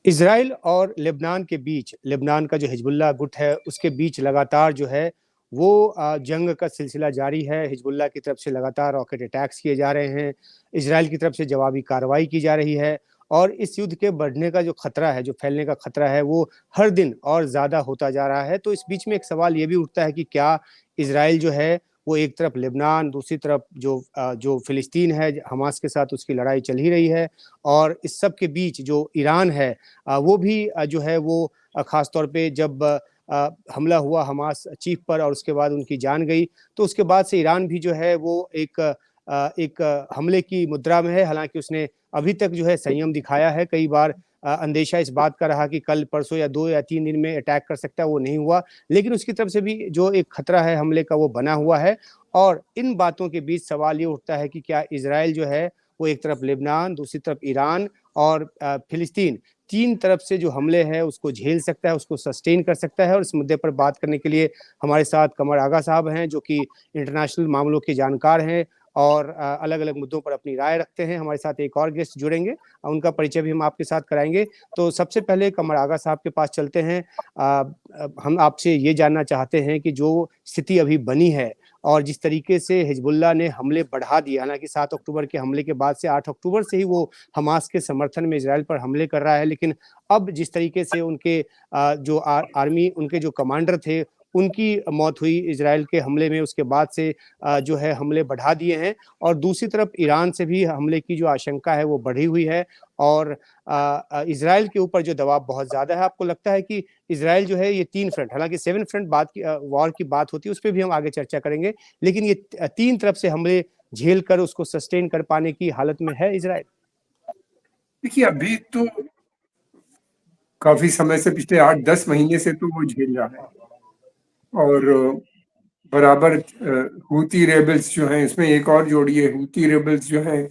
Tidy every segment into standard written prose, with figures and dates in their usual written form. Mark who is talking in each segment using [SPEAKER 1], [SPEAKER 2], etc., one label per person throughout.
[SPEAKER 1] Israel और Lebanon के बीच, Lebanon का जो हिज़्बुल्लाह गुट है, उसके बीच लगातार जो है वो जंग का सिलसिला जारी है। हिज़्बुल्लाह की तरफ से लगातार रॉकेट अटैक्स किए जा रहे हैं, इज़राइल की तरफ से जवाबी कार्रवाई की जा रही है और इस युद्ध के बढ़ने का जो खतरा है, जो फैलने का खतरा है, वो हर दिन और ज़्यादा होता जा रहा है। तो इस बीच में एक सवाल ये भी उठता है कि क्या इज़राइल जो है, वो एक तरफ लेबनान, दूसरी तरफ जो फ़िलिस्तीन है, हमास के साथ उसकी लड़ाई चल ही रही है और इस सब के बीच जो ईरान है वो भी जो है वो ख़ास तौर पे जब हमला हुआ हमास चीफ पर और उसके बाद उनकी जान गई, तो उसके बाद से ईरान भी जो है वो एक हमले की मुद्रा में है। हालाँकि उसने अभी तक जो है संयम दिखाया है, कई बार अंदेशा इस बात का रहा कि कल, परसों या 2 या 3 दिन में अटैक कर सकता है, वो नहीं हुआ। लेकिन उसकी तरफ से भी जो एक खतरा है हमले का, वो बना हुआ है और इन बातों के बीच सवाल ये उठता है कि क्या इज़राइल जो है, वो एक तरफ लेबनान, दूसरी तरफ ईरान और फ़िलिस्तीन 3 तरफ से जो हमले हैं उसको झेल सकता है, उसको सस्टेन कर सकता है और इस मुद्दे पर बात करने के लिए हमारे साथ कमर आगा साहब हैं, जो कि इंटरनेशनल मामलों के जानकार हैं और अलग-अलग मुद्दों पर अपनी राय रखते हैं। हमारे साथ एक और गेस्ट जुड़ेंगे, उनका परिचय भी हम आपके साथ कराएँगे। तो सबसे पहले कमर आगा साहब के पास चलते हैं। हम आपसे ये जानना चाहते हैं कि जो स्थिति अभी बनी है और जिस तरीके से हिज़्बुल्लाह ने हमले बढ़ा दिए, हालाँकि 7 अक्टूबर के हमले के बाद से 8 अक्टूबर से ही वो हमास के समर्थन में इज़राइल पर हमले कर रहा है, लेकिन अब जिस तरीके से उनके जो आर्मी उनके जो कमांडर थे, उनकी मौत हुई इज़राइल के हमले में, उसके बाद से जो है हमले बढ़ा दिए हैं और दूसरी तरफ ईरान से भी हमले की जो आशंका है वो बढ़ी हुई है और इज़राइल के ऊपर जो दबाव बहुत ज़्यादा है। आपको लगता है कि इज़राइल जो है ये 3 फ्रंट, हालाँकि 7 फ्रंट बात की वॉर की बात होती है, उस पे भी हम आगे चर्चा करेंगे, लेकिन ये 3 तरफ से हमले झेल कर उसको सस्टेन कर पाने की हालत में है इज़राइल?
[SPEAKER 2] देखिए, अभी तो काफी समय से, पिछले 8-10 महीने से तो वो झेल रहा है और बराबर हूती रेबल्स जो हैं, इसमें एक और जोड़िए, हूती रेबल्स जो हैं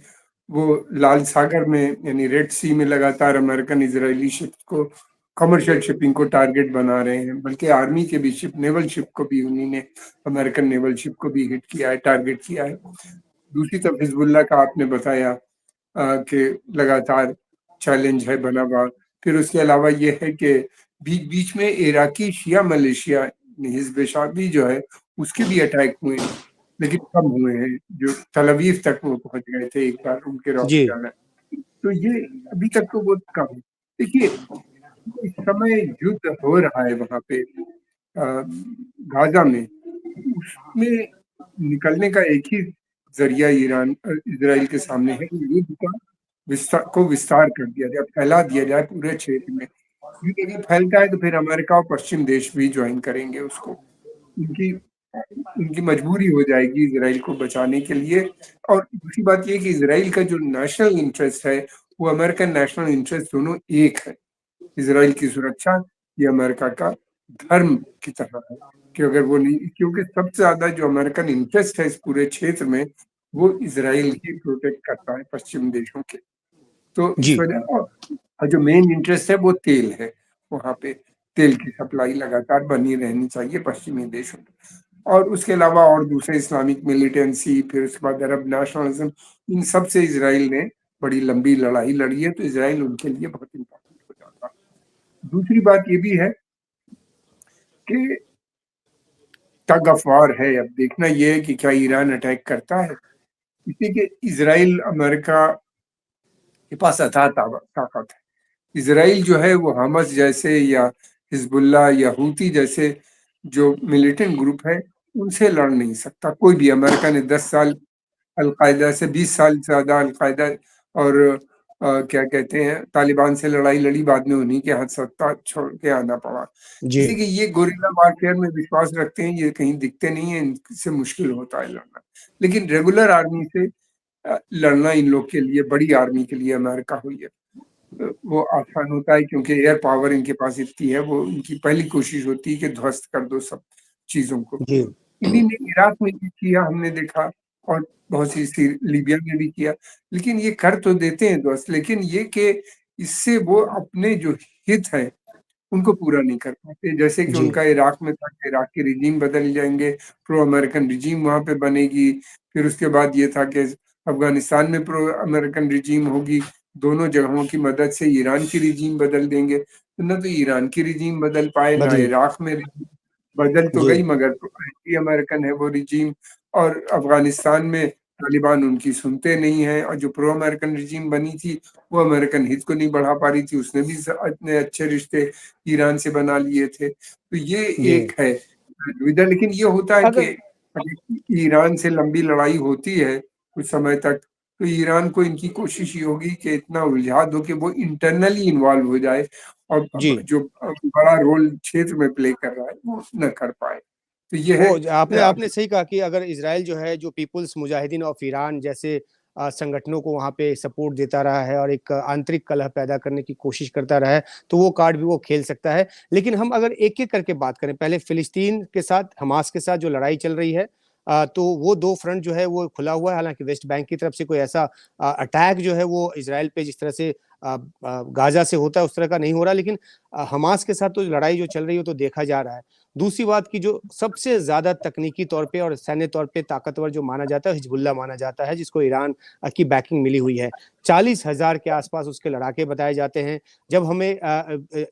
[SPEAKER 2] वो लाल सागर में यानी रेड सी में लगातार अमेरिकन इजरायली शिप को, कमर्शियल शिपिंग को टारगेट बना रहे हैं। बल्कि आर्मी के भी शिप, नेवल शिप को भी उन्हीं ने, अमेरिकन नेवल शिप को भी हिट किया है, टारगेट किया है। दूसरी तरफ हिजबुल्लाह का आपने बताया कि लगातार चैलेंज है बना हुआ। फिर उसके अलावा ये है कि बीच बीच में इराकी शिया मलेशिया हिजब शाबी जो है उसके भी अटैक हुए, लेकिन कम हुए हैं। जो तल अवीव तक वो पहुंच गए थे एक बार उनके
[SPEAKER 1] जी।
[SPEAKER 2] रॉकेट आना, तो ये अभी तक तो बहुत कम है। देखिए, इस समय युद्ध हो रहा है वहां पे गाजा में, उसमें निकलने का एक ही जरिया ईरान इजराइल के सामने है कि युद्ध का विस्तार कर दिया जाए, फैला दिया जाए पूरे क्षेत्र में। युद्ध अगर फैलता है तो फिर अमेरिका और पश्चिम देश भी ज्वाइन करेंगे उसको। उनकी उनकी मजबूरी हो जाएगी इसराइल को बचाने के लिए। और दूसरी बात ये कि इसराइल का जो नेशनल इंटरेस्ट है वो अमेरिकन नेशनल इंटरेस्ट दोनों एक है। इसराइल की सुरक्षा ये अमेरिका का धर्म की तरह है कि अगर वो नहीं, क्योंकि सबसे ज्यादा जो अमेरिकन इंटरेस्ट है इस पूरे क्षेत्र में वो इसराइल ही प्रोटेक्ट करता है पश्चिम देशों के। तो इस
[SPEAKER 1] जी।
[SPEAKER 2] वजह, और जो मेन इंटरेस्ट है वो तेल है। वहां पे तेल की सप्लाई लगातार बनी रहनी चाहिए पश्चिमी देशों में। और उसके अलावा और दूसरे इस्लामिक मिलिटेंसी, फिर उसके बाद अरब नेशनलिज्म, इन सब से इसराइल ने बड़ी लंबी लड़ाई लड़ी है, तो इसराइल उनके लिए बहुत इंपॉर्टेंट हो जाता है। दूसरी बात ये भी है कि टग ऑफ वॉर है। अब देखना यह है कि क्या ईरान अटैक करता है, इसलिए कि इसराइल अमेरिका के पास अथाह ताकत है। इसराइल जो है वो हमस जैसे या हिजबुल्लाह या हूती जैसे जो मिलिटेंट ग्रुप है उनसे लड़ नहीं सकता कोई भी। अमेरिका ने 10 साल अलकायदा से, 20 साल से ज्यादा अलकायदा और क्या कहते हैं तालिबान से लड़ाई लड़ी, बाद में उन्हीं के हाथ सत्ता छोड़ के आना पड़ा।
[SPEAKER 1] जी।
[SPEAKER 2] इसी कि ये गोरिल्ला वारफेयर में विश्वास रखते हैं, ये कहीं दिखते नहीं है, इनसे मुश्किल होता है लड़ना। लेकिन रेगुलर आर्मी से लड़ना इन लोग के लिए, बड़ी आर्मी के लिए, अमेरिका हुई है, वो आसान होता है क्योंकि एयर पावर इनके पास इतनी है। वो इनकी पहली कोशिश होती है कि ध्वस्त कर दो सब चीजों को।
[SPEAKER 1] जी।
[SPEAKER 2] इन्हीं ने इराक में भी किया, हमने देखा, और बहुत सी लीबिया में भी किया। लेकिन ये कर तो देते हैं ध्वस्त, लेकिन ये कि इससे वो अपने जो हित है उनको पूरा नहीं कर पाते। जैसे कि
[SPEAKER 1] जी।
[SPEAKER 2] उनका इराक में था कि इराक के रिजीम बदल जाएंगे, प्रो अमेरिकन रिजीम वहां पे बनेगी। फिर उसके बाद ये था कि अफगानिस्तान में प्रो अमेरिकन रिजीम होगी, दोनों जगहों की मदद से ईरान की रिजीम बदल देंगे, तो न तो ईरान की रिजीम बदल पाए, ना
[SPEAKER 1] बदली
[SPEAKER 2] इराक में रिजीम बदल तो
[SPEAKER 1] जी
[SPEAKER 2] गई मगर एंटी अमेरिकन है वो रिजीम, और अफगानिस्तान में तालिबान उनकी सुनते नहीं है, और जो प्रो अमेरिकन रिजीम बनी थी वो अमेरिकन हित को नहीं बढ़ा पा रही थी, उसने भी इतने अच्छे रिश्ते ईरान से बना लिए थे। तो ये
[SPEAKER 1] जी
[SPEAKER 2] एक है दुविधा। लेकिन ये होता है कि
[SPEAKER 1] अगर
[SPEAKER 2] अगर ईरान से लंबी लड़ाई होती है कुछ समय तक, तो ईरान को इनकी कोशिश ये होगी कि इतना उलझा दो कि वो इंटरनली इन्वॉल्व हो जाए, और
[SPEAKER 1] जी
[SPEAKER 2] जो बड़ा रोल क्षेत्र में प्ले कर रहा है वो न कर पाए। तो ये है
[SPEAKER 1] वो आपने आपने सही कहा कि अगर इजराइल जो है जो पीपुल्स मुजाहिदीन ऑफ ईरान जैसे संगठनों को वहाँ पे सपोर्ट देता रहा है और एक आंतरिक कलह पैदा करने की कोशिश करता रहा है, तो वो कार्ड भी वो खेल सकता है। लेकिन हम अगर एक एक करके बात करें, पहले फिलिस्तीन के साथ हमास के साथ जो लड़ाई चल रही है, तो वो दो फ्रंट जो है वो खुला हुआ है। हालांकि वेस्ट बैंक की तरफ से कोई ऐसा अटैक जो है वो इसराइल पे जिस तरह से गाजा से होता है उस तरह का नहीं हो रहा, लेकिन हमास के साथ तो लड़ाई जो चल रही है तो देखा जा रहा है। दूसरी बात की जो सबसे ज्यादा तकनीकी तौर पे और सैन्य तौर पे ताकतवर जो माना जाता है हिजबुल्ला माना जाता है, जिसको ईरान की बैकिंग मिली हुई है। 40,000 के आसपास उसके लड़ाके बताए जाते हैं। जब हमें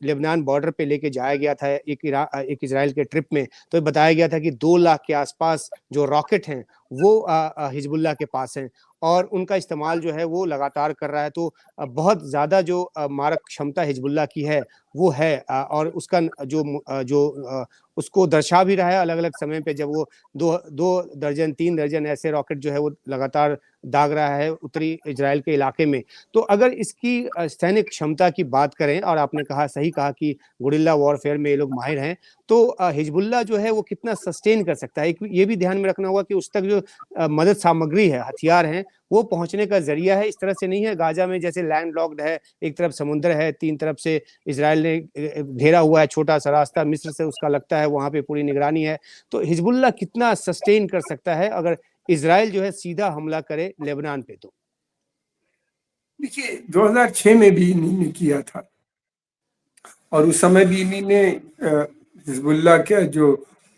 [SPEAKER 1] लेबनान बॉर्डर पे लेके जाया गया था एक इजराइल के ट्रिप में, तो बताया गया था कि 2 लाख के आसपास जो रॉकेट हैं वो हिजबुल्ला के पास हैं और उनका इस्तेमाल जो है वो लगातार कर रहा है। तो बहुत ज्यादा जो मारक क्षमता हिजबुल्ला की है वो है, और उसका जो उसको दर्शा भी रहा है अलग अलग समय पे, जब वो दो दो दर्जन 3 दर्जन ऐसे रॉकेट जो है वो लगातार दाग रहा है उत्तरी इजराइल के इलाके में। तो अगर इसकी सैनिक क्षमता की बात करें, और आपने कहा सही कहा कि गुरिल्ला वॉरफेयर में ये लोग माहिर हैं, तो हिजबुल्ला जो है वो कितना सस्टेन कर सकता है। ये भी ध्यान में रखना होगा कि उस तक जो मदद सामग्री है, हथियार हैं, वो पहुंचने का जरिया है। इस तरह से नहीं है गाजा में जैसे लैंड लॉक्ड है, एक तरफ समुद्र है, 3 तरफ से इसराइल ने घेरा हुआ है, छोटा सा रास्ता मिस्र से उसका लगता है, वहां पे पूरी निगरानी है। तो हिजबुल्ला कितना सस्टेन कर सकता है अगर इसराइल जो है सीधा हमला करे लेबनान पे? तो
[SPEAKER 2] देखिए 2006 में भी इन्हीं ने किया था, और उस समय भी इन्हीं ने हिजबुल्ला का जो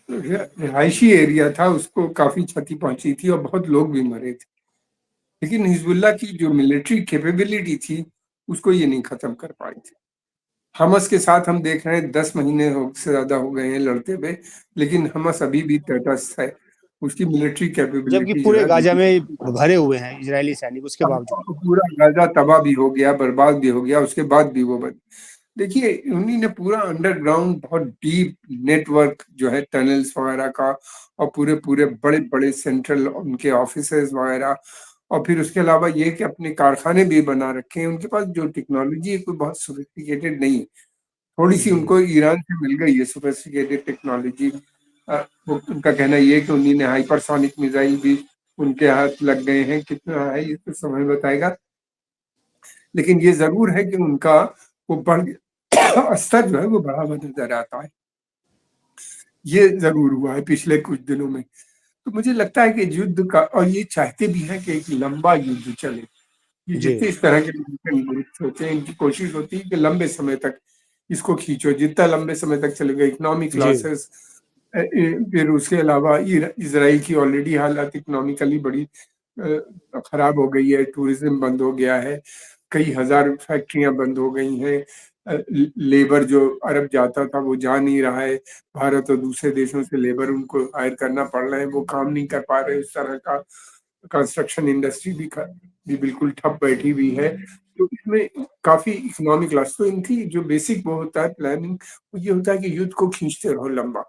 [SPEAKER 2] रिहायशी एरिया था उसको काफी क्षति पहुंची थी और बहुत लोग भी मरे थे। लेकिन हिजबुल्ला की जो मिलिट्री कैपेबिलिटी थी उसको ये नहीं खत्म कर पाई थी। हमस के साथ हम देख रहे हैं 10 महीने से ज्यादा हो गए हैं लड़ते हुए, लेकिन हमस अभी भी तटस्थ है। उसकी मिलिट्री
[SPEAKER 1] जबकि
[SPEAKER 2] कैपेबिलिटी जो
[SPEAKER 1] पूरे
[SPEAKER 2] है
[SPEAKER 1] गाजा
[SPEAKER 2] बिल्कुल,
[SPEAKER 1] में भरे हुए हैं इजरायली सैनिक उसके बावजूद।
[SPEAKER 2] पूरा गाजा तबाह भी हो गया, बर्बाद भी हो गया, उसके बाद भी वो बन। देखिए उन्हीं ने पूरा अंडरग्राउंड बहुत डीप नेटवर्क जो है टनल्स वगैरह का, और पूरे पूरे बड़े बड़े सेंट्रल उनके ऑफिसेज वगैरह, और फिर उसके अलावा ये कि अपने कारखाने भी बना रखे हैं। उनके पास जो टेक्नोलॉजी है कोई बहुत सोफिस्टिकेटेड नहीं है, थोड़ी सी
[SPEAKER 1] जी
[SPEAKER 2] उनको ईरान से मिल गई है सोफिस्टिकेटेड टेक्नोलॉजी। वो उनका कहना ये है कि उन्हीं ने हाइपरसोनिक मिसाइल भी उनके हाथ लग गए हैं, कितना है ये तो समय बताएगा। लेकिन ये जरूर है कि उनका वो बढ़ स्तर जो है वो बढ़ा हुआ नजर आता है। ये जरूर हुआ है पिछले कुछ दिनों में। तो मुझे लगता है कि युद्ध का, और ये चाहते भी हैं कि एक लंबा युद्ध चले। ये
[SPEAKER 1] जी
[SPEAKER 2] जितने इस तरह के ग्रुप्स होते हैं इनकी कोशिश होती है कि लंबे समय तक इसको खींचो, जितना लंबे समय तक चलेगा इकोनॉमिक
[SPEAKER 1] जी
[SPEAKER 2] लॉसेस। फिर उसके अलावा इसराइल की ऑलरेडी हालत इकोनॉमिकली बड़ी खराब हो गई है, टूरिज्म बंद हो गया है, कई हजार फैक्ट्रियां बंद हो गई हैं, लेबर जो अरब जाता था वो जा नहीं रहा है, भारत और दूसरे देशों से लेबर उनको हायर करना पड़ रहा है, वो काम नहीं कर पा रहे। इस तरह का कंस्ट्रक्शन इंडस्ट्री भी बिल्कुल ठप बैठी हुई है। तो इसमें काफी इकोनॉमिक लॉस। तो इनकी जो बेसिक वो होता है प्लानिंग, वो ये होता है कि युद्ध को खींचते रहो लंबा,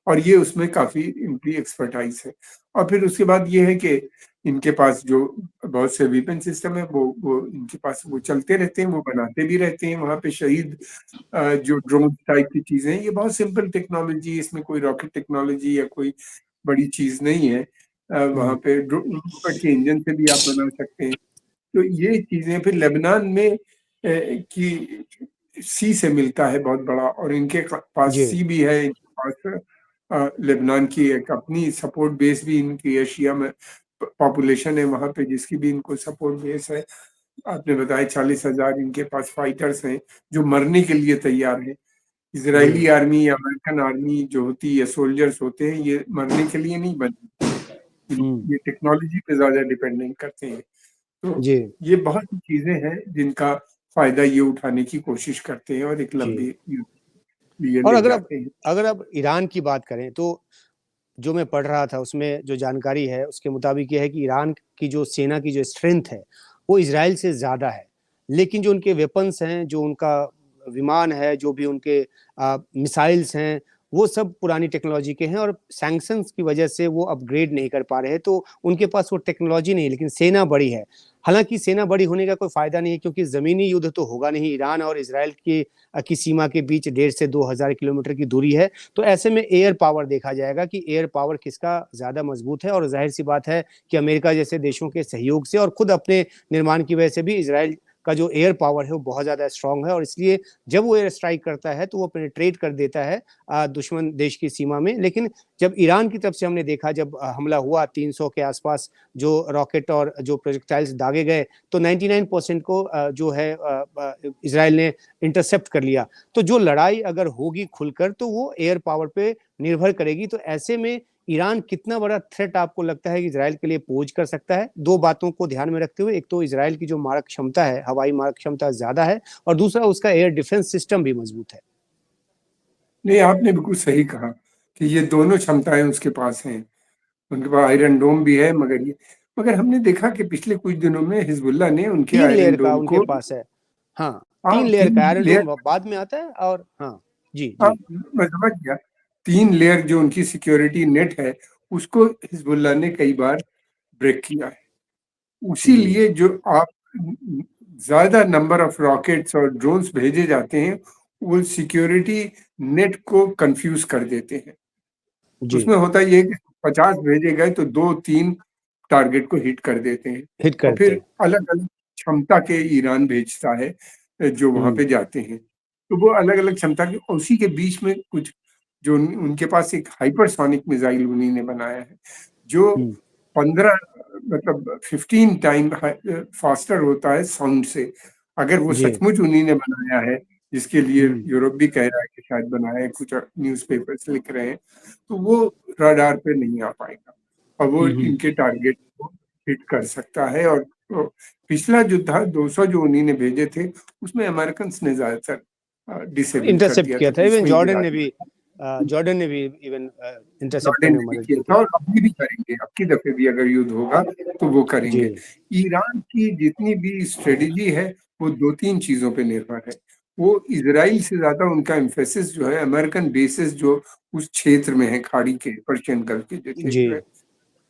[SPEAKER 2] और ये उसमें काफी इनकी एक्सपर्टाइज है। और फिर उसके बाद ये है कि इनके पास जो बहुत से वेपन सिस्टम है वो इनके पास वो चलते रहते हैं, वो बनाते भी रहते हैं वहां पे। शहीद जो ड्रोन टाइप की चीजें हैं, ये बहुत सिंपल टेक्नोलॉजी, इसमें कोई रॉकेट टेक्नोलॉजी या कोई बड़ी चीज नहीं है। वहां पे रॉकेट के इंजन से भी आप बना सकते हैं। तो ये चीजें फिर लेबनान में की सी से मिलता है बहुत बड़ा, और इनके पास
[SPEAKER 1] जी
[SPEAKER 2] सी भी है, इनके पास लेबनान की एक अपनी सपोर्ट बेस भी, इनकी एशिया में पॉपुलेशन है वहां पे जिसकी भी इनको सपोर्ट बेस है। आपने बताया 40,000 इनके पास फाइटर्स हैं जो मरने के लिए तैयार हैं।
[SPEAKER 1] जी
[SPEAKER 2] इजरायली आर्मी या अमेरिकन आर्मी जो होती है, सोल्जर्स होते हैं, ये मरने के लिए नहीं बने,
[SPEAKER 1] हम्म
[SPEAKER 2] ये टेक्नोलॉजी पे ज्यादा डिपेंडेंट करते हैं। तो
[SPEAKER 1] जी,
[SPEAKER 2] ये बहुत सी चीज़ें हैं जिनका फ़ायदा ये उठाने की कोशिश करते हैं और एक
[SPEAKER 1] जी।
[SPEAKER 2] लंबे युद्ध लिए
[SPEAKER 1] और
[SPEAKER 2] ले जाते हैं।
[SPEAKER 1] अगर अब ईरान की बात करें तो जो मैं पढ़ रहा था उसमें जो जानकारी है उसके मुताबिक ये है कि ईरान की जो सेना की जो स्ट्रेंथ है वो इज़राइल से ज़्यादा है। लेकिन जो उनके वेपन्स हैं, जो उनका विमान है, जो भी उनके मिसाइल्स हैं, वो सब पुरानी टेक्नोलॉजी के हैं और सैंक्शंस की वजह से वो अपग्रेड नहीं कर पा रहे हैं, तो उनके पास वो टेक्नोलॉजी नहीं है, लेकिन सेना बड़ी है। हालाँकि सेना बड़ी होने का कोई फ़ायदा नहीं है क्योंकि ज़मीनी युद्ध तो होगा नहीं, ईरान और इज़राइल की सीमा के बीच 1.5 से 2,000 किलोमीटर की दूरी है। तो ऐसे में एयर पावर देखा जाएगा कि एयर पावर किसका ज़्यादा मजबूत है और ज़ाहिर सी बात है कि अमेरिका जैसे देशों के सहयोग से और खुद अपने निर्माण की वजह से भी इज़राइल का जो एयर पावर है वो बहुत ज़्यादा स्ट्रांग है और इसलिए जब वो एयर स्ट्राइक करता है तो वो पेनिट्रेट कर देता है दुश्मन देश की सीमा में। लेकिन जब ईरान की तरफ से हमने देखा जब हमला हुआ 300 के आसपास जो रॉकेट और जो प्रोजेक्टाइल्स दागे गए तो 99% को जो है इज़राइल ने इंटरसेप्ट कर लिया। तो जो लड़ाई अगर होगी खुलकर तो वो एयर पावर पे निर्भर करेगी। तो ऐसे में ईरान कितना बड़ा थ्रेट आपको लगता है कि इज़राइल के लिए पोज़ कर सकता है? 2 बातों को ध्यान में रखते हुए, एक तो इज़राइल की जो मारक क्षमता है, हवाई मारक क्षमता ज़्यादा है और दूसरा उसका एयर डिफेंस सिस्टम भी मजबूत है।
[SPEAKER 2] नहीं, आपने बिल्कुल सही कहा कि ये दोनों क्षमताएँ उसके पास हैं। उनके पास आयरन डोम भी है मगर हमने देखा कि पिछले कुछ दिनों में हिज़बुल्लाह ने उनके
[SPEAKER 1] 3
[SPEAKER 2] आयरन
[SPEAKER 1] लेयर का
[SPEAKER 2] डोम
[SPEAKER 1] उनके
[SPEAKER 2] को
[SPEAKER 1] पास है। हाँ, 3
[SPEAKER 2] हाँ,
[SPEAKER 1] लेयर
[SPEAKER 2] 3
[SPEAKER 1] का आयरन
[SPEAKER 2] लेयर
[SPEAKER 1] डोम बाद में आता है और हाँ, जी,
[SPEAKER 2] हाँ,
[SPEAKER 1] जी,
[SPEAKER 2] मैं समझ गया। 3 लेयर जो उनकी सिक्योरिटी नेट है, उसको हिज़बुल्लाह ने कई बार ब्रेक किया है।
[SPEAKER 1] जी,
[SPEAKER 2] उसीलिए जो आप ज़्यादा नंबर ऑफ रॉकेट्स और ड्रोन्स भेजे जाते हैं, वो सिक्योरिटी नेट को कन्फ्यूज़ कर देते हैं।
[SPEAKER 1] जी,
[SPEAKER 2] उसमें होता ये है कि 50 भेजे गए तो 2-3 टारगेट को हिट कर देते हैं
[SPEAKER 1] हिट
[SPEAKER 2] और
[SPEAKER 1] करते
[SPEAKER 2] फिर
[SPEAKER 1] हैं।
[SPEAKER 2] अलग-अलग क्षमता के ईरान भेजता है जो वहाँ पे
[SPEAKER 1] हुँ,
[SPEAKER 2] जाते हैं। तो वो अलग-अलग क्षमता के उसी के बीच में कुछ जो उनके पास एक हाइपरसोनिक मिसाइल उन्हीं ने बनाया है, जो
[SPEAKER 1] हुँ,
[SPEAKER 2] 15 मतलब 15 टाइम फास्टर होता है साउंड से। अगर वो
[SPEAKER 1] जी,
[SPEAKER 2] सचमुच उन्हीं ने बनाया है, जिसके लिए
[SPEAKER 1] हुँ,
[SPEAKER 2] यूरोप भी कह रहा है कि शायद बनाया है, कुछ न्यूज़पेपर्स लिख रहे हैं, तो वो रडार पे नहीं आ पाएगा और वो
[SPEAKER 1] हुँ, हुँ।
[SPEAKER 2] इनके टारगेट को हिट कर सकता है और पिछला जो था 200 जो उन्हीं ने भेजे थे, उसमें अमेरिकन्स ने ज़्यादातर डिसेबल कर
[SPEAKER 1] इंटरसेप्ट
[SPEAKER 2] दिया
[SPEAKER 1] किया
[SPEAKER 2] था
[SPEAKER 1] था,
[SPEAKER 2] कि इसमें गिरा दिया।
[SPEAKER 1] जॉर्डन ने भी इवन इंटरसेप्ट
[SPEAKER 2] जॉर्डन
[SPEAKER 1] करने
[SPEAKER 2] ने
[SPEAKER 1] में
[SPEAKER 2] भी
[SPEAKER 1] मदद
[SPEAKER 2] किया
[SPEAKER 1] की
[SPEAKER 2] था
[SPEAKER 1] थी।
[SPEAKER 2] और अभी भी करेंगे, अब की दफ़े भी अगर युद्ध होगा तो वो
[SPEAKER 1] जी,
[SPEAKER 2] करेंगे। ईरान की जितनी भी स्ट्रेटेजी है, वो 2-3 चीज़ों पे निर्भर है। वो इज़राइल से ज़्यादा उनका एम्फेसिस जो है अमेरिकन बेसेस जो उस क्षेत्र में है, खाड़ी के, पर्शियन गल्फ के जो
[SPEAKER 1] जी,
[SPEAKER 2] क्षेत्र है,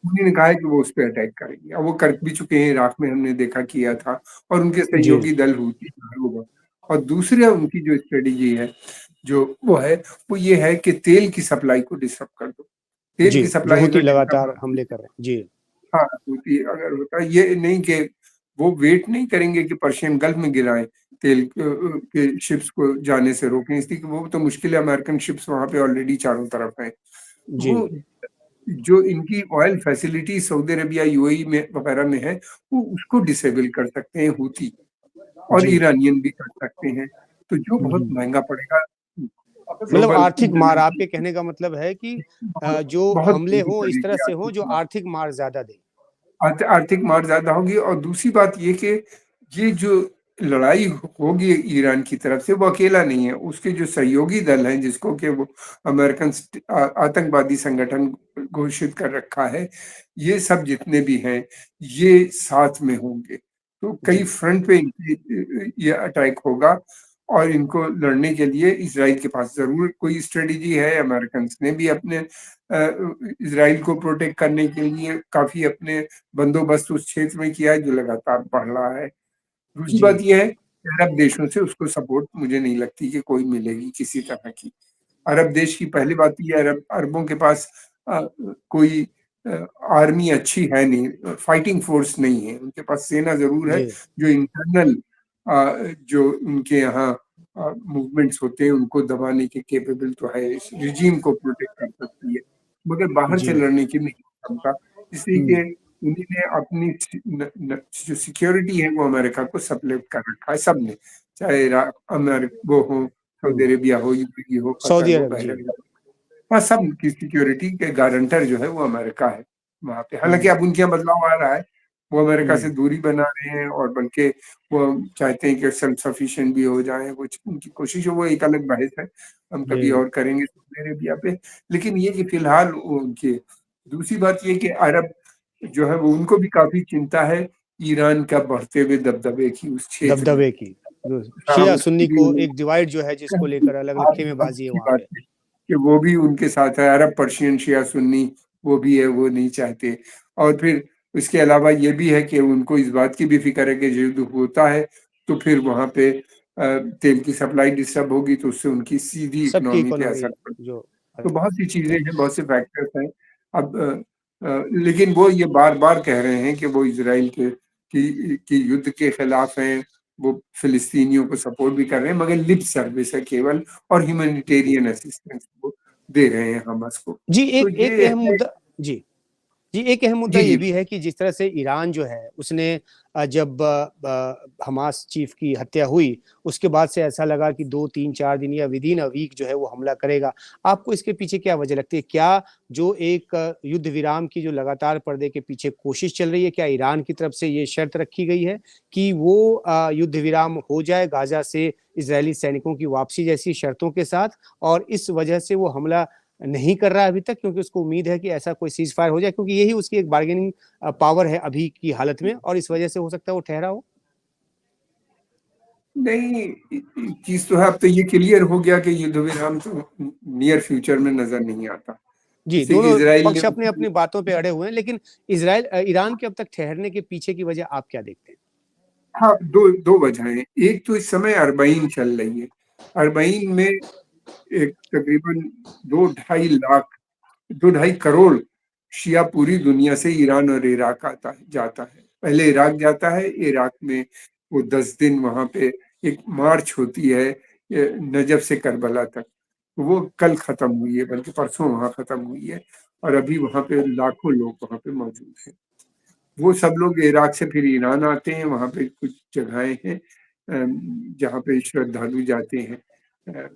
[SPEAKER 2] उन्होंने कहा है कि वो उस पे अटैक करेंगे। अब वो कर भी चुके हैं, इराक में हमने देखा किया था और उनके
[SPEAKER 1] जी,
[SPEAKER 2] सहयोगी दल हूथी और दूसरा उनकी जो स्ट्रेटेजी है, जो वो है, वो ये है कि तेल की सप्लाई को डिसरप्ट कर दो। तेल
[SPEAKER 1] जी,
[SPEAKER 2] की
[SPEAKER 1] जो
[SPEAKER 2] सप्लाई
[SPEAKER 1] हूथी
[SPEAKER 2] अगर डिस्टर्ब
[SPEAKER 1] लगातार हमले कर रहे हैं। जी,
[SPEAKER 2] हाँ, हूथी अगर होता है ये नहीं कि वो वेट नहीं करेंगे कि पर्शियन गल्फ में गिराएँ तेल के शिप्स को जाने से रोकें इसलिए कि वो तो मुश्किल है अमेरिकन शिप्स वहाँ पे ऑलरेडी चारों तरफ हैं।
[SPEAKER 1] जी,
[SPEAKER 2] वो जो इनकी oil facility Saudi Arabia, UAE में वगैरह में है, वो उसको डिसेबल कर सकते हैं हूथी और
[SPEAKER 1] जी।
[SPEAKER 2] ईरानियन भी कर सकते हैं। तो जो
[SPEAKER 1] हुँ,
[SPEAKER 2] बहुत
[SPEAKER 1] हुँ।
[SPEAKER 2] महँगा पड़ेगा
[SPEAKER 1] मतलब
[SPEAKER 2] ग्लोबल
[SPEAKER 1] आर्थिक मार आपके
[SPEAKER 2] इंटरनेशनल
[SPEAKER 1] कहने का मतलब है कि
[SPEAKER 2] बहुत
[SPEAKER 1] जो
[SPEAKER 2] बहुत
[SPEAKER 1] हमले
[SPEAKER 2] महँगी
[SPEAKER 1] हों इस तरह
[SPEAKER 2] पड़ेगी
[SPEAKER 1] से हों
[SPEAKER 2] आर्थिक
[SPEAKER 1] जो
[SPEAKER 2] मार।
[SPEAKER 1] आर्थिक मार ज़्यादा दें।
[SPEAKER 2] आर्थिक मार ज़्यादा होगी और दूसरी बात ये कि ये जो लड़ाई होगी ईरान की तरफ से वो अकेला नहीं है, उसके जो सहयोगी दल हैं जिसको कि वो अमेरिकन आतंकवादी संगठन घोषित कर रखा है, ये सब जितने भी हैं, ये साथ में होंगे। तो कई
[SPEAKER 1] जी,
[SPEAKER 2] फ्रंट पे ये अटैक होगा और इनको लड़ने के लिए इज़राइल के पास ज़रूर कोई स्ट्रेटेजी है, अमेरिकन्स ने भी अपने इज़राइल को प्रोटेक्ट करने के लिए काफ़ी अपने बंदोबस्त उस क्षेत्र में किया है जो लगातार बढ़ रहा है। दूसरी
[SPEAKER 1] जी,
[SPEAKER 2] बात ये है कि अरब देशों से उसको सपोर्ट मुझे नहीं लगती कि कोई मिलेगी किसी तरह की। अरब देश की पहली बात तो ये अरबों के पास कोई आर्मी अच्छी है नहीं, फाइटिंग फोर्स नहीं है। उनके पास सेना ज़रूर है
[SPEAKER 1] जी,
[SPEAKER 2] जो इंटरनल जो उनके यहाँ मूवमेंट्स होते हैं उनको दबाने के कैपेबल तो है, इस रिजीम को प्रोटेक्ट कर सकती है। मगर बाहर से
[SPEAKER 1] जी।
[SPEAKER 2] लड़ने की नहीं क्षमता, इसलिए
[SPEAKER 1] हुँ,
[SPEAKER 2] कि उन्हीं ने अपनी जो सिक्योरिटी है वो अमेरिका को सब्लेट कर रखा है सबने, चाहे वो हो, सऊदी
[SPEAKER 1] हुँ।
[SPEAKER 2] अरेबिया हो, यूएई हो, कतर
[SPEAKER 1] सऊदी
[SPEAKER 2] हो,
[SPEAKER 1] अरब, जी।
[SPEAKER 2] बहरीन हो। हाँ, सब की सिक्योरिटी के गारंटर जो है वो अमेरिका है वहाँ पे। हालाँकि
[SPEAKER 1] हुँ,
[SPEAKER 2] अब उनके यहाँ बदलाव आ रहा है, वो अमेरिका से दूरी बना रहे हैं और बल्कि वो चाहते हैं कि सेल्फ सफिशिएंट भी हो जाएँ, कुछ उनकी कोशिश है, वो एक अलग बहस है, हम कभी
[SPEAKER 1] जी,
[SPEAKER 2] और करेंगे सऊदी अरेबिया पे। लेकिन ये कि फिलहाल उनके दूसरी बात ये कि अरब जो है वो उनको भी काफ़ी चिंता है ईरान का बढ़ते हुए दबदबे की उस क्षेत्र में।
[SPEAKER 1] दबदबे की, जो
[SPEAKER 2] हाँ,
[SPEAKER 1] शिया
[SPEAKER 2] उसकी
[SPEAKER 1] सुन्नी
[SPEAKER 2] भी
[SPEAKER 1] को
[SPEAKER 2] वो
[SPEAKER 1] एक डिवाइड जो है जिसको लेकर अलग-अलग
[SPEAKER 2] आप
[SPEAKER 1] खेमेबाज़ी है
[SPEAKER 2] अच्छी
[SPEAKER 1] वहाँ
[SPEAKER 2] बात
[SPEAKER 1] पे।
[SPEAKER 2] है कि वो भी उनके साथ है, अरब पर्शियन शिया सुन्नी वो भी है, वो नहीं चाहते। और फिर इसके अलावा ये भी है कि उनको इस बात की भी फ़िक्र है कि युद्ध होता है, तो फिर वहाँ पे तेल की सप्लाई डिस्टर्ब होगी, तो उससे उनकी सीधी
[SPEAKER 1] सबकी
[SPEAKER 2] इकोनॉमी पे
[SPEAKER 1] इकोनॉमी
[SPEAKER 2] असर पड़े।
[SPEAKER 1] जो
[SPEAKER 2] तो बहुत सी चीज़ें हैं, बहुत से फैक्टर्स हैं। अब लेकिन वो ये बार-बार कह रहे हैं कि वो इज़राइल के की युद्ध के खिलाफ हैं, वो फ़िलिस्तीनियों को सपोर्ट भी कर रहे हैं, मगर लिप सर्विस है केवल और ह्यूमैनिटेरियन असिस्टेंस वो दे रहे हैं हमास को।
[SPEAKER 1] जी,
[SPEAKER 2] तो
[SPEAKER 1] एक एक
[SPEAKER 2] ये
[SPEAKER 1] अहम
[SPEAKER 2] है।
[SPEAKER 1] मुद्दा जी। जी, एक अहम मुद्दा
[SPEAKER 2] जी,
[SPEAKER 1] ये
[SPEAKER 2] जी।
[SPEAKER 1] भी है कि जिस तरह से ईरान जो है उसने जब हमास चीफ की हत्या हुई, उसके बाद से ऐसा लगा कि 2, 3, 4 दिन या विदिन अ वीक जो है वो हमला करेगा। आपको इसके पीछे क्या वजह लगती है? क्या जो एक युद्ध विराम की जो लगातार पर्दे के पीछे कोशिश चल रही है, क्या ईरान की तरफ से ये शर्त रखी गई है कि वो युद्ध विराम हो जाए गाज़ा से इज़रायली सैनिकों की वापसी जैसी शर्तों के साथ और इस वजह से वो हमला नहीं कर रहा है अभी तक क्योंकि उसको उम्मीद है कि ऐसा कोई सीज़ फायर हो जाए क्योंकि यही उसकी एक बार्गेनिंग पावर है अभी की हालत में और इस वजह से हो सकता है वो ठहरा हो?
[SPEAKER 2] नहीं, चीज़ तो है, अब तो ये क्लियर हो गया कि युद्ध विराम तो नियर फ्यूचर में नज़र नहीं आता।
[SPEAKER 1] जी,
[SPEAKER 2] इससे कि
[SPEAKER 1] दोनों
[SPEAKER 2] इज़राइल ने
[SPEAKER 1] पक्ष अपनी-अपनी बातों पे अड़े हुए हैं लेकिन ईरान के अब तक ठहरने के पीछे की वजह आप क्या देखते हैं?
[SPEAKER 2] हाँ, 2 वजहें हैं। एक तो इस समय अरबईन चल रही है। अरबईन में एक तकरीबन 2 ढाई लाख 2 ढाई करोड़ शिया पूरी दुनिया से ईरान और इराक आता है जाता है। पहले इराक जाता है, इराक में वो 10 दिन वहाँ पे एक मार्च होती है नजफ से करबला तक। वो कल खत्म हुई है, बल्कि परसों वहाँ खत्म हुई है और अभी वहाँ पे लाखों लोग वहाँ पे मौजूद हैं। वो सब लोग इराक से फिर ईरान आते हैं, वहाँ पे कुछ जगहें हैं जहाँ पे श्रद्धालु जाते हैं, अ,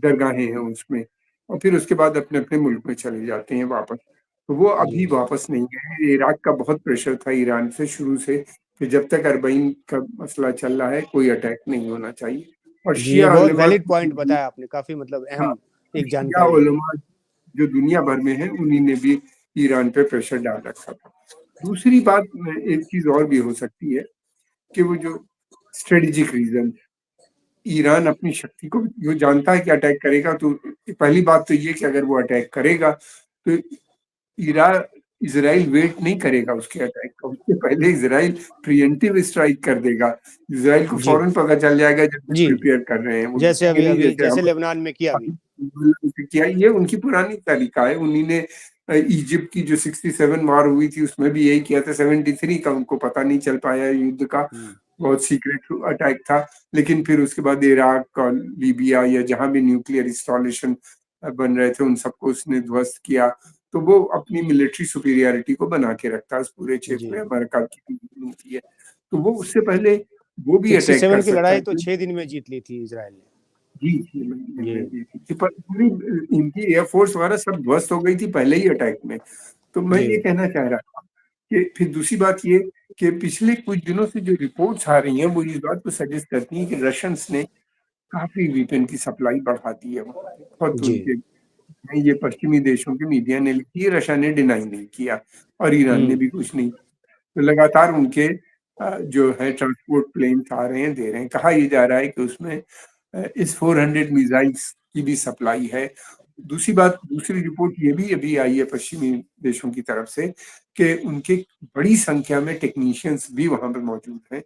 [SPEAKER 2] दरगाहें हैं उसमें और फिर उसके बाद अपने-अपने मुल्क में चले जाते हैं वापस। तो वो अभी
[SPEAKER 1] जी।
[SPEAKER 2] वापस नहीं गए हैं। इराक का बहुत प्रेशर था ईरान से शुरू से कि जब तक अरबईन का मसला चल रहा है, कोई अटैक नहीं होना चाहिए और
[SPEAKER 1] जी, ये
[SPEAKER 2] शिया
[SPEAKER 1] बहुत
[SPEAKER 2] उलमा
[SPEAKER 1] वैलिड पॉइंट बताया आपने, काफ़ी मतलब
[SPEAKER 2] हाँ,
[SPEAKER 1] अहम एक
[SPEAKER 2] शिया
[SPEAKER 1] जानकारी है।
[SPEAKER 2] उलमा जो दुनिया भर में हैं, उन्हीं ने भी ईरान पे प्रेशर डाल रखा था। दूसरी बात एक चीज़ और भी हो सकती है कि वो जो स्ट्रेटेजिक रीज़न ईरान अपनी शक्ति को जो जानता है कि अटैक करेगा तो पहली बात तो ये कि अगर वो अटैक करेगा तो ईरा इज़राइल वेट नहीं करेगा उसके अटैक का, उससे पहले इज़राइल प्रिएम्प्टिव स्ट्राइक कर देगा। इज़राइल को
[SPEAKER 1] जी,
[SPEAKER 2] फ़ौरन पता चल जाएगा जब ये
[SPEAKER 1] जी।
[SPEAKER 2] प्रिपेयर कर रहे हैं, वो
[SPEAKER 1] जैसे
[SPEAKER 2] रुकेंगे नहीं
[SPEAKER 1] अभी-अभी
[SPEAKER 2] जैसे
[SPEAKER 1] जैसे
[SPEAKER 2] हम
[SPEAKER 1] लेबनान में किया अभी।
[SPEAKER 2] किया। ये उनकी पुरानी तरीका है, उन्हीं ने इजिप्ट की जो 67 वार हुई थी उसमें भी यही किया था, 73 का उनको पता नहीं चल पाया युद्ध का,
[SPEAKER 1] हुँ,
[SPEAKER 2] बहुत सीक्रेट अटैक था। लेकिन फिर उसके बाद इराक और लीबिया या जहाँ भी न्यूक्लियर इंस्टॉलेशन बन रहे थे उन सबको उसने ध्वस्त किया। तो वो अपनी मिलिट्री सुपीरियॉरिटी को बना के रखता है इस पूरे क्षेत्र
[SPEAKER 1] जी।
[SPEAKER 2] में, अमेरिका की नीति है। तो वो उससे पहले वो भी अटैक कर
[SPEAKER 1] 67 की
[SPEAKER 2] सकता
[SPEAKER 1] लड़ाई
[SPEAKER 2] है।
[SPEAKER 1] तो 6 दिन में जीत ली थी इज़राइल ने।
[SPEAKER 2] जी, 6 महीने
[SPEAKER 1] जी,
[SPEAKER 2] में जी थी। पर पूरी इनकी एयरफ़ोर्स वगैरह सब ध्वस्त हो गई थी पहले ही अटैक में। तो मैं
[SPEAKER 1] जी,
[SPEAKER 2] ये कहना चाह रहा था कि फिर दूसरी बात ये कि पिछले कुछ दिनों से जो रिपोर्ट्स आ रही हैं, वो इस बात को सजेस्ट करती हैं कि रशियंस ने काफ़ी वेपन की सप्लाई बढ़ा दी है वहाँ पे। बहुत
[SPEAKER 1] जी।
[SPEAKER 2] उनके ये पश्चिमी देशों की मीडिया ने लिखी है, रशिया ने डिनाई नहीं किया और ईरान ने
[SPEAKER 1] हुँ,
[SPEAKER 2] भी कुछ नहीं। तो लगातार उनके जो है ट्रांसपोर्ट प्लेन्स आ रहे हैं, दे रहे हैं। कहा ये जा रहा है कि उसमें इस 400 मिसाइल्स की भी सप्लाई है। दूसरी बात, दूसरी रिपोर्ट ये भी अभी आई है पश्चिमी देशों की तरफ से कि उनके बड़ी संख्या में टेक्नीशियंस भी वहाँ पे मौजूद हैं,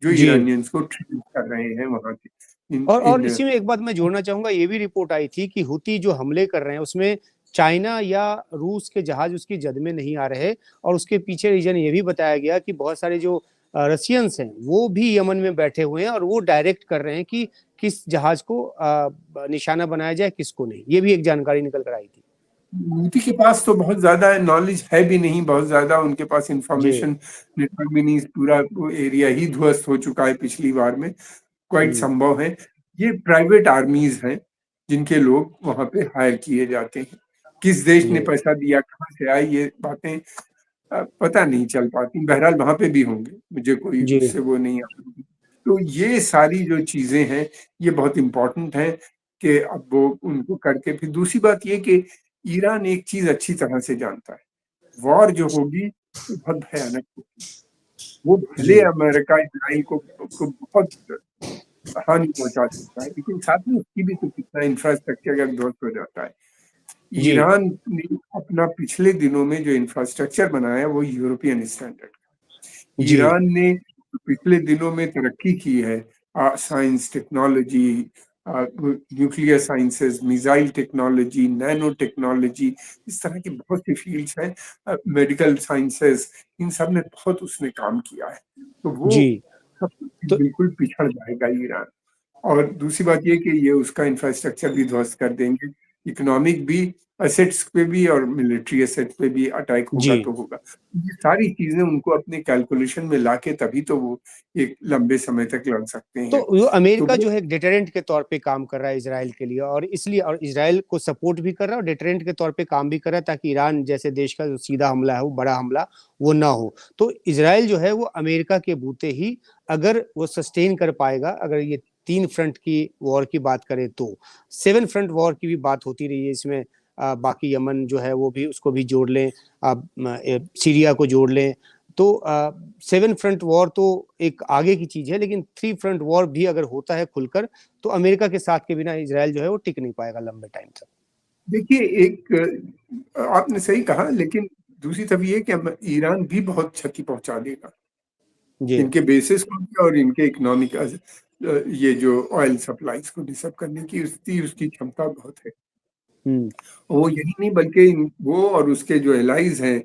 [SPEAKER 2] जो
[SPEAKER 1] जी।
[SPEAKER 2] ईरानियंस को ट्रेन कर रहे हैं वहाँ पे। इन
[SPEAKER 1] और
[SPEAKER 2] इन
[SPEAKER 1] इसी में एक बात मैं जोड़ना चाहूँगा, ये भी रिपोर्ट आई थी कि हूती जो हमले कर रहे हैं, उसमें चाइना या रूस के जहाज़ उसकी जद में नहीं आ रहे और उसके पीछे रीज़न ये भी बताया गया कि बहुत सारे जो रशियंस हैं, वो भी यमन में बैठे हुए हैं और वो डायरेक्ट कर रहे हैं कि किस जहाज़ को निशाना बनाया जाए, किसको नहीं। ये भी एक जानकारी निकल कर आई थी।
[SPEAKER 2] हूती के पास तो बहुत ज़्यादा नॉलेज है भी नहीं, बहुत ज़्यादा उनके पास
[SPEAKER 1] जी।
[SPEAKER 2] इन्फॉर्मेशन नेटवर्क भी नहीं, पूरा वो एरिया ही ध्वस्त हो चुका है पिछली बार में। क्वाइट
[SPEAKER 1] हुँ,
[SPEAKER 2] संभव है। ये प्राइवेट आर्मीज़ हैं, जिनके लोग वहाँ पे हायर किए जाते हैं। किस देश ने
[SPEAKER 1] जी।
[SPEAKER 2] पैसा दिया, कहाँ से आई ये बातें पता नहीं चल पाती। बहरहाल वहाँ पे भी होंगे, मुझे कोई
[SPEAKER 1] जी,
[SPEAKER 2] उससे वो नहीं है। तो ये सारी जो चीज़ें हैं, ये बहुत इम्पोर्टेंट है कि अब वो उनको करके फिर दूसरी बात ये कि ईरान एक चीज़ अच्छी तरह से जानता है, वॉर जो होगी, वो बहुत भयानक होगी। वो
[SPEAKER 1] जी,
[SPEAKER 2] भले अमेरिका इज़राइल को बहुत हानि पहुँचा सकता है, लेकिन साथ में उसकी भी तो कितना इंफ्रास्ट्रक्चर अगर ध्वस्त हो जाता है।
[SPEAKER 1] जी,
[SPEAKER 2] ईरान ने अपना पिछले दिनों में जो इंफ्रास्ट्रक्चर बनाया, वो यूरोपियन स्टैंडर्ड।
[SPEAKER 1] जी,
[SPEAKER 2] ईरान ने पिछले दिनों में तरक्की की है, science, technology, nuclear sciences, missile technology, nano technology, इस तरह की बहुत सी फील्ड्स हैं, मेडिकल साइंसेस, इन सब में बहुत उसने काम किया है। तो वो
[SPEAKER 1] जी।
[SPEAKER 2] सब
[SPEAKER 1] तो
[SPEAKER 2] बिल्कुल पिछड़ जाएगा ईरान। और दूसरी बात ये कि ये उसका इंफ्रास्ट्रक्चर भी ध्वस्त कर देंगे, इकोनॉमिक भी, एसेट्स पे भी और मिलिट्री एसेट्स पे भी अटैक होगा
[SPEAKER 1] जी,
[SPEAKER 2] तो होगा। ये सारी चीज़ें उनको अपने कैलकुलेशन में लाके तभी तो वो एक लंबे समय तक लड़ सकते
[SPEAKER 1] तो
[SPEAKER 2] हैं।
[SPEAKER 1] वो
[SPEAKER 2] तो
[SPEAKER 1] अमेरिका
[SPEAKER 2] वो
[SPEAKER 1] जो है डिटरेंट के तौर पे काम कर रहा है इज़राइल के लिए, और इसलिए और इज़राइल को सपोर्ट भी कर रहा है और डिटरेंट के तौर पे काम भी कर रहा है, ताकि ईरान जैसे देश का जो सीधा हमला है, वो बड़ा हमला वो ना हो। तो इज़राइल जो है वो अमेरिका के बूते ही अगर वो सस्टेन कर पाएगा, अगर ये 3 फ्रंट की वॉर की बात करें तो। 7 फ्रंट वॉर की भी बात होती रही है इसमें, बाकी यमन जो है वो भी, उसको भी जोड़ लें, सीरिया को जोड़ लें। तो 7 फ्रंट वॉर तो एक आगे की चीज़ है, लेकिन 3 फ्रंट वॉर भी अगर होता है खुलकर, तो अमेरिका के साथ के बिना इज़राइल जो है वो टिक नहीं पाएगा लंबे टाइम तक।
[SPEAKER 2] देखिए, एक आपने सही कहा, लेकिन दूसरी तरफ ये है कि अब ईरान भी बहुत क्षति पहुँचा देगा।
[SPEAKER 1] जी।
[SPEAKER 2] इनके बेसिस को भी और इनके इकोनॉमिक ये जो ऑयल सप्लाईज़ को डिस्टर्ब करने की उसकी उसकी क्षमता बहुत है।
[SPEAKER 1] हुँ,
[SPEAKER 2] वो यही नहीं बल्कि वो और उसके जो एलाइज़ हैं,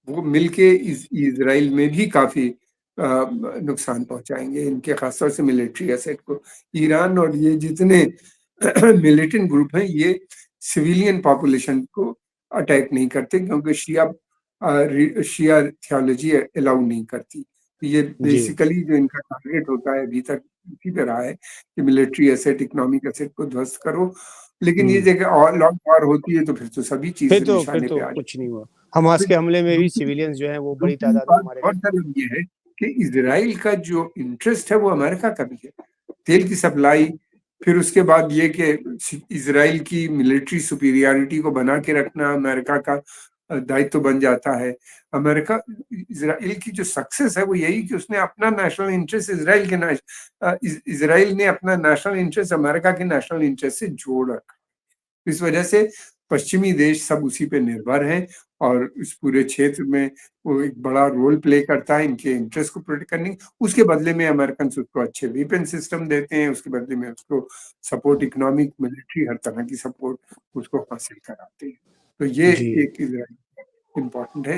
[SPEAKER 2] वो मिलके इज़राइल में भी काफ़ी नुकसान पहुँचाएँगे, इनके ख़ासतौर से मिलिट्री एसेट को। ईरान और ये जितने मिलिटेंट ग्रुप हैं, ये सिविलियन पॉपुलेशन को अटैक नहीं करते, क्योंकि शिया थियोलॉजी अलाउ नहीं करती। तो ये
[SPEAKER 1] जी।
[SPEAKER 2] बेसिकली जो इनका टारगेट होता है अभी तक इसी पे रहा है कि मिलिट्री एसेट, इकोनॉमिक एसेट को ध्वस्त करो। लेकिन ये
[SPEAKER 1] हुँ।
[SPEAKER 2] जगह और लॉन्ग वॉर होती है तो फिर तो सभी चीज़
[SPEAKER 1] फिर
[SPEAKER 2] निशाने
[SPEAKER 1] तो
[SPEAKER 2] पे आ
[SPEAKER 1] कुछ
[SPEAKER 2] जाती
[SPEAKER 1] नहीं हुआ। हमास
[SPEAKER 2] है।
[SPEAKER 1] के हमले में भी
[SPEAKER 2] दूसरी
[SPEAKER 1] सिविलियंस जो हैं वो बड़ी
[SPEAKER 2] दूसरी
[SPEAKER 1] तादाद में
[SPEAKER 2] बात
[SPEAKER 1] मारे गए।
[SPEAKER 2] गौरतलब ये है कि इज़राइल का जो इंटरेस्ट है वो अमेरिका का भी है। तेल की सप्लाई, फिर उसके बाद ये कि इज़राइल की मिलिट्री सुपीरियॉरिटी को बना के रखना अमेरिका का दायित्व बन जाता है। अमेरिका इज़राइल की जो सक्सेस है वो यही कि उसने अपना नेशनल इंटरेस्ट इज़राइल ने अपना नेशनल इंटरेस्ट अमेरिका के नेशनल इंटरेस्ट से जोड़ रखा। इस वजह से पश्चिमी देश सब उसी पे निर्भर हैं और इस पूरे क्षेत्र में वो एक बड़ा रोल प्ले करता है इनके इंटरेस्ट को प्रोटेक्ट करने की। उसके बदले में अमेरिकन्स उसको अच्छे वेपन सिस्टम देते हैं, उसके बदले में उसको सपोर्ट, इकोनॉमिक, मिलिट्री, हर तरह की सपोर्ट उसको हासिल कराते हैं। तो ये
[SPEAKER 1] जी।
[SPEAKER 2] एक इज़राइल इम्पोर्टेंट है।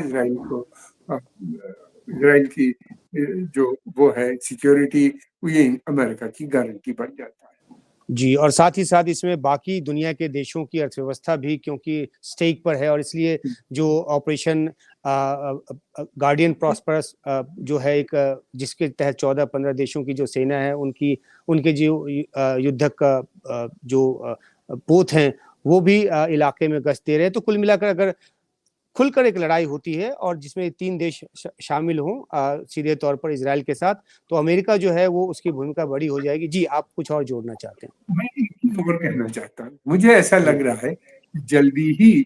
[SPEAKER 2] इज़राइल की जो वो है सिक्योरिटी, वो ये अमेरिका की गारंटी बन जाता है।
[SPEAKER 1] जी, और साथ ही साथ इसमें बाकी दुनिया के देशों की अर्थव्यवस्था भी क्योंकि स्टेक पर है, और इसलिए जो ऑपरेशन गार्डियन प्रॉस्परस जो है एक, जिसके तहत 14-15 देशों की जो सेना है, उनकी उनके जो युद्धक जो पोत हैं, वो भी इलाके में गश्त दे रहे हैं। तो कुल मिलाकर अगर खुलकर एक लड़ाई होती है और जिसमें 3 देश शामिल हों, सीधे तौर पर इज़राइल के साथ, तो अमेरिका जो है वो उसकी भूमिका बड़ी हो जाएगी। जी, आप कुछ और जोड़ना चाहते हैं?
[SPEAKER 2] मैं एक चीज़ और कहना चाहता हूँ। मुझे ऐसा
[SPEAKER 1] जी,
[SPEAKER 2] लग रहा है कि जल्दी ही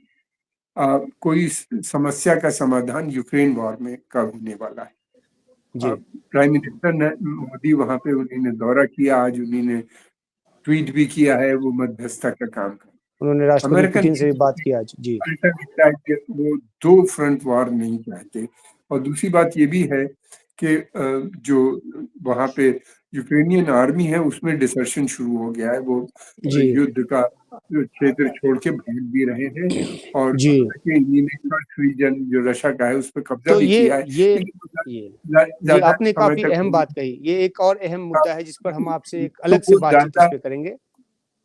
[SPEAKER 2] कोई समस्या का समाधान यूक्रेन वॉर में का होने वाला है।
[SPEAKER 1] जी।
[SPEAKER 2] प्राइम मिनिस्टर ने मोदी वहाँ पे उन्होंने दौरा किया, आज उन्हीं ने ट्वीट भी किया है, वो मध्यस्थता का काम कर
[SPEAKER 1] उन्होंने राष्ट्रपति
[SPEAKER 2] अमेरिकन
[SPEAKER 1] पुतिन से भी
[SPEAKER 2] पीपुल
[SPEAKER 1] बात की आज। जी,
[SPEAKER 2] ऐसा दिखता है कि वो 2 फ्रंट वॉर नहीं चाहते। और दूसरी बात ये भी है कि जो वहाँ पे यूक्रेनियन आर्मी है उसमें डिसर्शन शुरू हो गया है। वो
[SPEAKER 1] जी,
[SPEAKER 2] युद्ध का जो क्षेत्र छोड़ के भाग भी रहे हैं और
[SPEAKER 1] जी।
[SPEAKER 2] इन्हीं ने कर्क रीजन जो रशिया का है उस पे कब्जा
[SPEAKER 1] तो
[SPEAKER 2] भी किया है। लेकिन
[SPEAKER 1] ये जी,
[SPEAKER 2] ज़्यादा
[SPEAKER 1] आपने
[SPEAKER 2] समय
[SPEAKER 1] काफ़ी
[SPEAKER 2] तक
[SPEAKER 1] अहम
[SPEAKER 2] होल्ड
[SPEAKER 1] बात कही। ये एक और अहम मुद्दा है जिस पर हम आपसे एक
[SPEAKER 2] तो
[SPEAKER 1] अलग से
[SPEAKER 2] वो
[SPEAKER 1] बातचीत इस
[SPEAKER 2] ज़्यादा
[SPEAKER 1] पे करेंगे।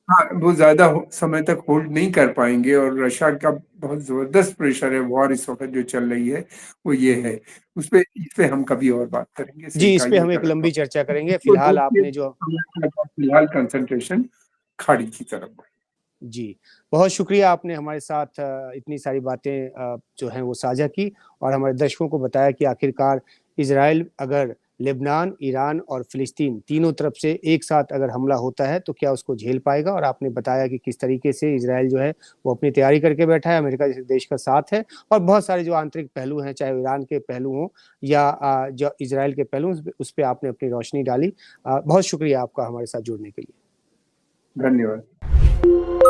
[SPEAKER 2] हाँ, वो ज़्यादा समय तक होल्ड नहीं कर पाएँगे और रशिया का बहुत ज़बरदस्त प्रेशर है, वॉर इस वक़्त जो चल रही है, वो ये
[SPEAKER 1] हुँ।
[SPEAKER 2] है। इस पे हम कभी और बात करेंगे, सही
[SPEAKER 1] जी, इस
[SPEAKER 2] कहा
[SPEAKER 1] पे
[SPEAKER 2] ये
[SPEAKER 1] हम एक
[SPEAKER 2] गलत
[SPEAKER 1] लंबी
[SPEAKER 2] बात।
[SPEAKER 1] चर्चा करेंगे।
[SPEAKER 2] इसको
[SPEAKER 1] फिलहाल
[SPEAKER 2] देख के
[SPEAKER 1] आपने जो
[SPEAKER 2] हमें लगा फिलहाल कंसंट्रेशन खाड़ी की तरफ बढ़े।
[SPEAKER 1] जी, बहुत शुक्रिया आपने हमारे साथ इतनी सारी बातें जो हैं वो साझा की और हमारे दर्शकों को बताया कि आखिरकार इज़राइल अगर लेबनान, ईरान और फ़िलिस्तीन तीनों तरफ से एक साथ अगर हमला होता है तो क्या उसको झेल पाएगा, और आपने बताया कि किस तरीके से इज़राइल जो है वो अपनी तैयारी करके बैठा है, अमेरिका जैसे देश का साथ है, और बहुत सारे जो आंतरिक पहलू हैं, चाहे ईरान के पहलू हों या जो इज़राइल के पहलू, उस पे आपने अपनी रोशनी डाली। बहुत शुक्रिया आपका हमारे साथ जुड़ने के लिए।
[SPEAKER 2] धन्यवाद।